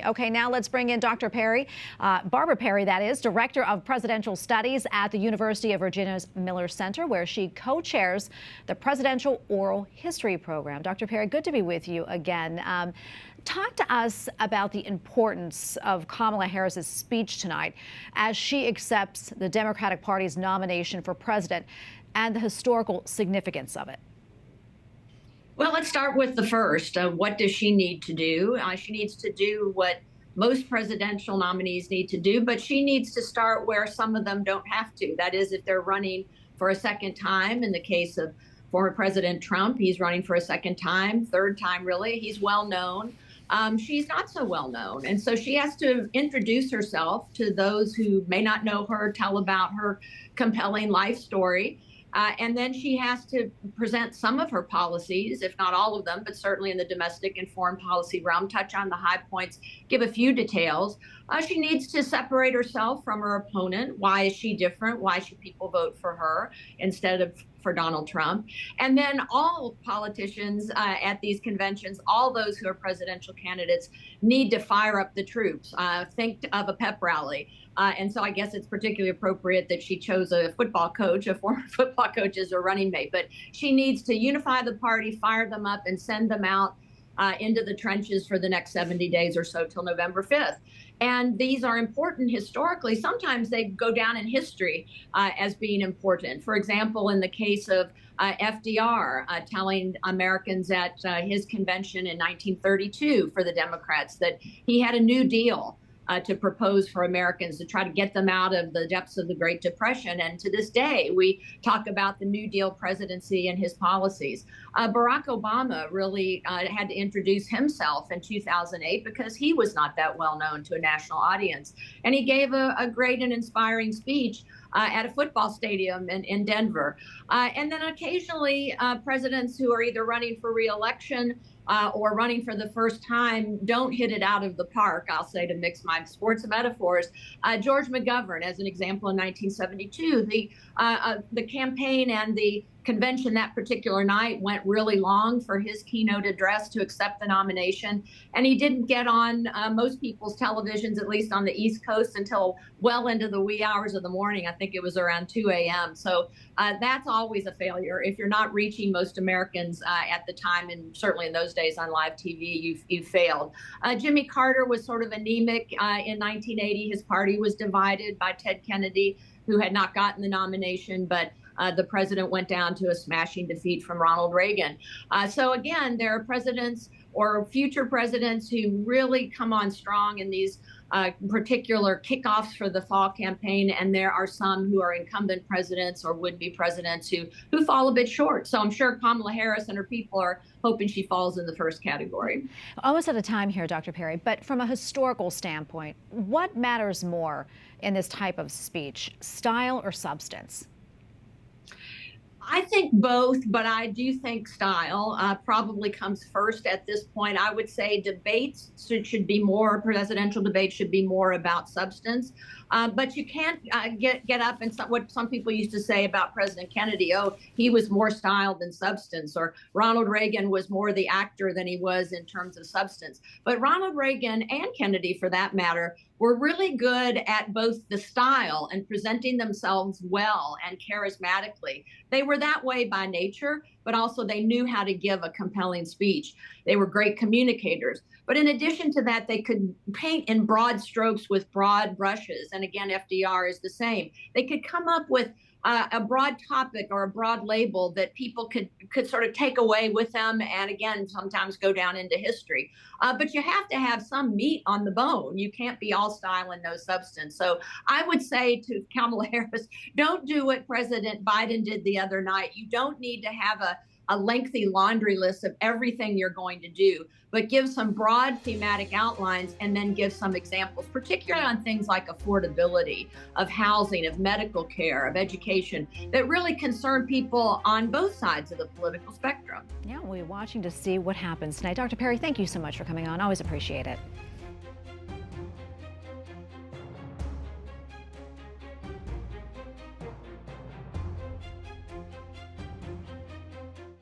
Okay, now let's bring in Dr. Perry, Barbara Perry, that is, Director of Presidential Studies at the University of Virginia's Miller Center, where she co-chairs the Presidential Oral History Program. Dr. Perry, good to be with you again. Talk to us about the importance of Kamala Harris's speech tonight as she accepts the Democratic Party's nomination for president and the historical significance of it. Well, let's start with the first. What does she need to do? She needs to do what most presidential nominees need to do, but she needs to start where some of them don't have to. That is, if they're running for a second time. In the case of former President Trump, he's running for a second time, third time really. He's well known. She's not so well known. And so she has to introduce herself to those who may not know her, tell about her compelling life story. And then she has to present some of her policies, if not all of them, but certainly in the domestic and foreign policy realm, touch on the high points, give a few details. She needs to separate herself from her opponent. Why is she different? Why should people vote for her instead of for Donald Trump? And then all politicians at these conventions, all those who are presidential candidates, need to fire up the troops. Think of a pep rally. And so I guess it's particularly appropriate that she chose a football coach, a former football coach, as a running mate. But she needs to unify the party, fire them up, and send them out into the trenches for the next 70 days or so till November 5th. And these are important historically. Sometimes they go down in history as being important. For example, in the case of FDR telling Americans at his convention in 1932 for the Democrats that he had a New Deal to propose for Americans to try to get them out of the depths of the Great Depression. And to this day, we talk about the New Deal presidency and his policies. Barack Obama really had to introduce himself in 2008 because he was not that well known to a national audience. And he gave a great and inspiring speech at a football stadium in Denver. And then occasionally presidents who are either running for re-election or running for the first time don't hit it out of the park, I'll say, to mix my sports metaphors. George McGovern, as an example, in 1972, the campaign and the convention that particular night went really long for his keynote address to accept the nomination. And he didn't get on most people's televisions, at least on the East Coast, until well into the wee hours of the morning. I think it was around 2 a.m. So that's always a failure. If you're not reaching most Americans at the time, and certainly in those days on live TV, you've failed. Jimmy Carter was sort of anemic in 1980. His party was divided by Ted Kennedy, who had not gotten the nomination, but the president went down to a smashing defeat from Ronald Reagan. So again, there are presidents or future presidents who really come on strong in these particular kickoffs for the fall campaign, and there are some who are incumbent presidents or would-be presidents who fall a bit short. So I'm sure Kamala Harris and her people are hoping she falls in the first category. Almost out of time here, Dr. Perry, but from a historical standpoint, what matters more in this type of speech, style or substance? I think both, but I do think style probably comes first at this point. I would say debates should be more, presidential debates should be more about substance. But you can't get up and what some people used to say about President Kennedy, oh, he was more style than substance, or Ronald Reagan was more the actor than he was in terms of substance. But Ronald Reagan and Kennedy, for that matter, were really good at both the style and presenting themselves well and charismatically. They were that way by nature, but also they knew how to give a compelling speech. They were great communicators. But in addition to that, they could paint in broad strokes with broad brushes. And again, FDR is the same. They could come up with a broad topic or a broad label that people could sort of take away with them, and again, sometimes go down into history. But you have to have some meat on the bone. You can't be all style and no substance. So I would say to Kamala Harris, don't do what President Biden did the other night. You don't need to have a lengthy laundry list of everything you're going to do, but give some broad thematic outlines and then give some examples, particularly on things like affordability, of housing, of medical care, of education, that really concern people on both sides of the political spectrum. Yeah, we're watching to see what happens tonight. Dr. Perry, thank you so much for coming on. Always appreciate it.